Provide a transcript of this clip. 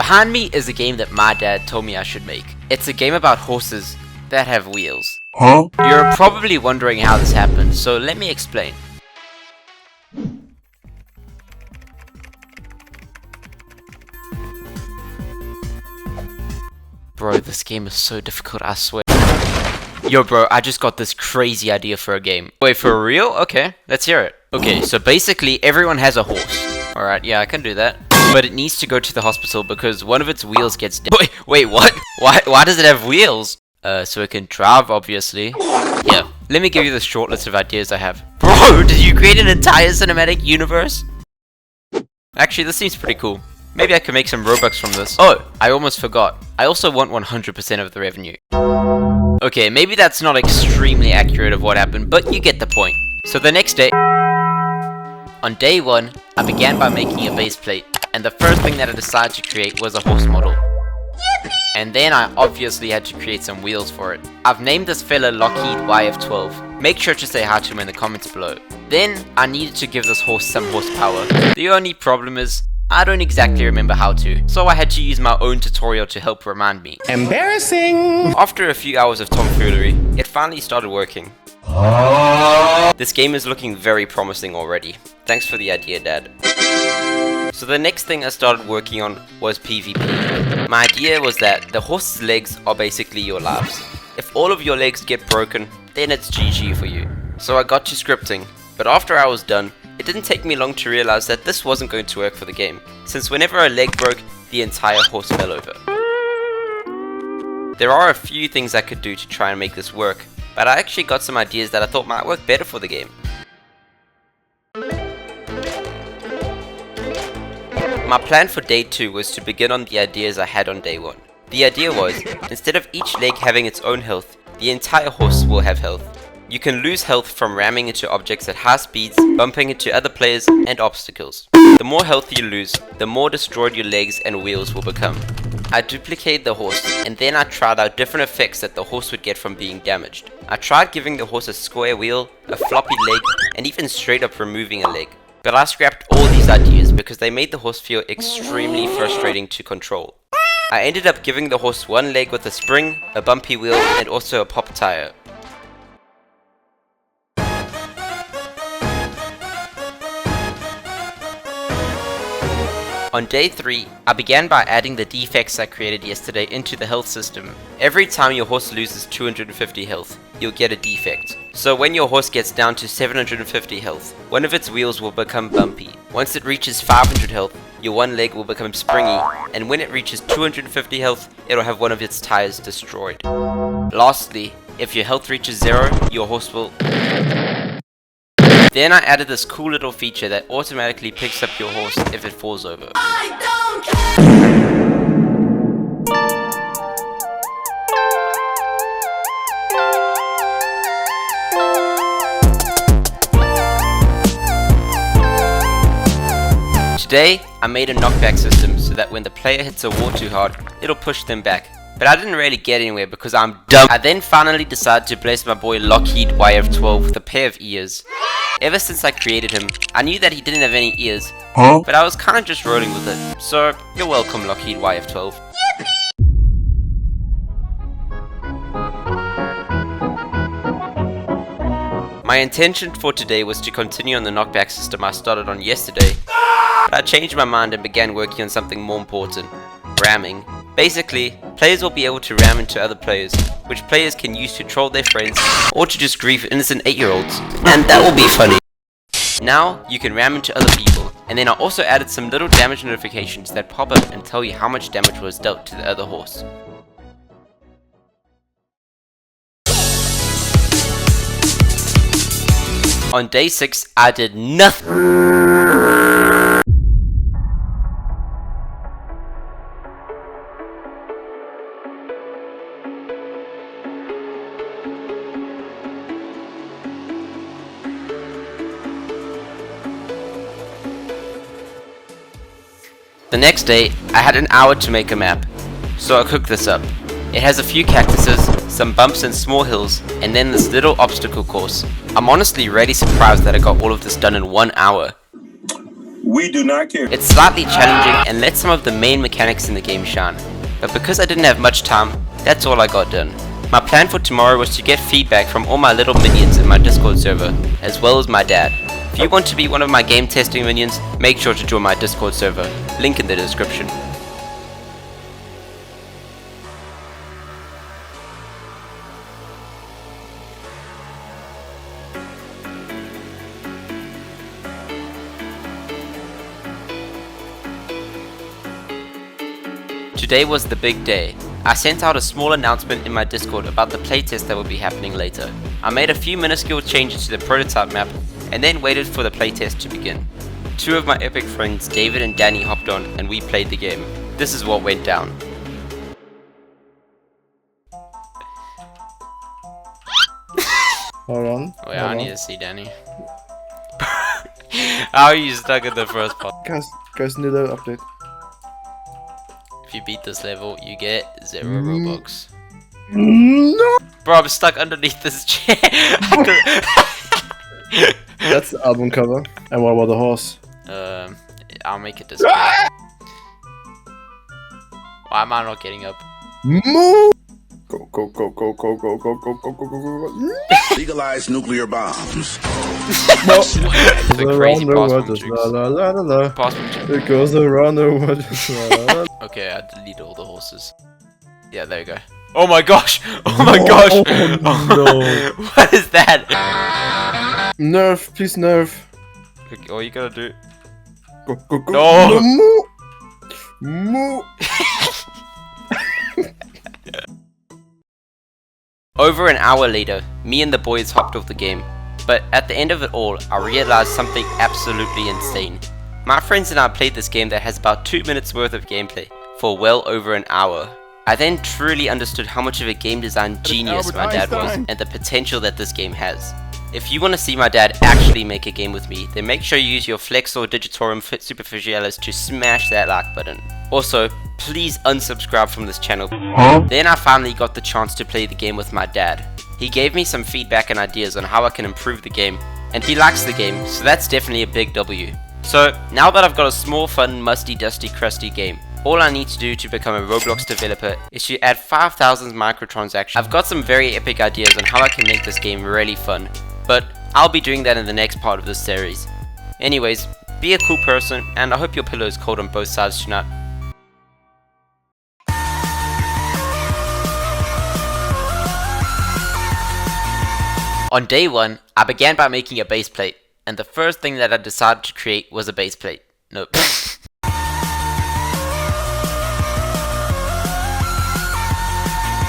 Behind me is a game that my dad told me I should make. It's a game about horses that have wheels. Huh? You're probably wondering how this happened, so let me explain. Bro, this game is so difficult, I swear. Yo bro, I just got this crazy idea for a game. Wait, for real? Okay, let's hear it. Okay, so basically everyone has a horse. Alright, yeah, I can do that. But it needs to go to the hospital because one of its wheels gets Wait, what? Why does it have wheels? So it can drive, obviously. Yeah, let me give you the short list of ideas I have. Bro, did you create an entire cinematic universe? Actually, this seems pretty cool. Maybe I could make some Robux from this. Oh, I almost forgot. I also want 100% of the revenue. Okay, maybe that's not extremely accurate of what happened, but you get the point. So the next day, on day 1, I began by making a base plate, and the first thing that I decided to create was a horse model. And then I obviously had to create some wheels for it. I've named this fella Lockheed YF12. Make sure to say hi to him in the comments below. Then I needed to give this horse some horsepower. The only problem is, I don't exactly remember how to, so I had to use my own tutorial to help remind me. Embarrassing! After a few hours of tomfoolery, it finally started working. This game is looking very promising already. Thanks for the idea, Dad. So the next thing I started working on was PvP. My idea was that the horse's legs are basically your lives. If all of your legs get broken, then it's GG for you. So I got to scripting, but after I was done, it didn't take me long to realize that this wasn't going to work for the game, since whenever a leg broke, the entire horse fell over. There are a few things I could do to try and make this work, but I actually got some ideas that I thought might work better for the game. My plan for day 2 was to begin on the ideas I had on day 1. The idea was, instead of each leg having its own health, the entire horse will have health. You can lose health from ramming into objects at high speeds, bumping into other players, and obstacles. The more health you lose, the more destroyed your legs and wheels will become. I duplicated the horse, and then I tried out different effects that the horse would get from being damaged. I tried giving the horse a square wheel, a floppy leg, and even straight up removing a leg. But I scrapped all these ideas because they made the horse feel extremely frustrating to control. I ended up giving the horse one leg with a spring, a bumpy wheel, and also a pop tire. On day 3, I began by adding the defects I created yesterday into the health system. Every time your horse loses 250 health, you'll get a defect. So when your horse gets down to 750 health, one of its wheels will become bumpy. Once it reaches 500 health, your one leg will become springy, and when it reaches 250 health, it'll have one of its tires destroyed. Lastly, if your health reaches 0, your horse will... Then I added this cool little feature that automatically picks up your horse if it falls over. I don't care. Today, I made a knockback system so that when the player hits a wall too hard, it'll push them back. But I didn't really get anywhere because I'm dumb. I then finally decided to bless my boy Lockheed YF12 with a pair of ears. Ever since I created him, I knew that he didn't have any ears, but I was kinda just rolling with it. So, you're welcome Lockheed YF12. My intention for today was to continue on the knockback system I started on yesterday, but I changed my mind and began working on something more important, ramming. Basically, players will be able to ram into other players, which players can use to troll their friends or to just grief innocent 8-year-olds, and that will be funny. Now, you can ram into other people, and then I also added some little damage notifications that pop up and tell you how much damage was dealt to the other horse. On day 6, I did nothing. The next day, I had an hour to make a map, so I cooked this up. It has a few cactuses, some bumps and small hills, and then this little obstacle course. I'm honestly really surprised that I got all of this done in 1 hour. We do not care. It's slightly challenging and lets some of the main mechanics in the game shine. But because I didn't have much time, that's all I got done. My plan for tomorrow was to get feedback from all my little minions in my Discord server, as well as my dad. If you want to be one of my game testing minions, make sure to join my Discord server, link in the description. Today was the big day. I sent out a small announcement in my Discord about the playtest that will be happening later. I made a few minuscule changes to the prototype map and then waited for the playtest to begin. Two of my epic friends, David and Danny, hopped on and we played the game. This is what went down. Hold on. Oh yeah, I need to see Danny. How are you stuck in the first part? Guys, new level update. If you beat this level, you get 0 Robux. No! Bro, I'm stuck underneath this chair. That's the album cover. And what about the horse? I'll make it disappear. Why am I not getting up? Move! Go, go, go, go, go, go, go, go, go, go, go, go. Legalize nuclear bombs. No. The crazy password just tricks. la la la la. Password trick. It goes around the world just la la la. Okay, I deleted all the horses. Yeah, there you go. Oh my gosh! Oh my gosh! No. What is that? Nerf, please nerf. Okay, all you gotta do. Go, go, go. No. Moo. Moo. Over an hour later, me and the boys hopped off the game. But at the end of it all, I realized something absolutely insane. My friends and I played this game that has about 2 minutes worth of gameplay for well over an hour. I then truly understood how much of a game design genius my dad was and the potential that this game has. If you want to see my dad actually make a game with me, then make sure you use your Flex or Digitorum Superficialis to smash that like button. Also, please unsubscribe from this channel. Then I finally got the chance to play the game with my dad. He gave me some feedback and ideas on how I can improve the game, and he likes the game, so that's definitely a big W. So, now that I've got a small, fun, musty, dusty, crusty game, all I need to do to become a Roblox developer is to add 5,000 microtransactions. I've got some very epic ideas on how I can make this game really fun, but I'll be doing that in the next part of this series. Anyways, be a cool person, and I hope your pillow is cold on both sides tonight. On day 1, I began by making a base plate, and the first thing that I decided to create was a base plate. Nope.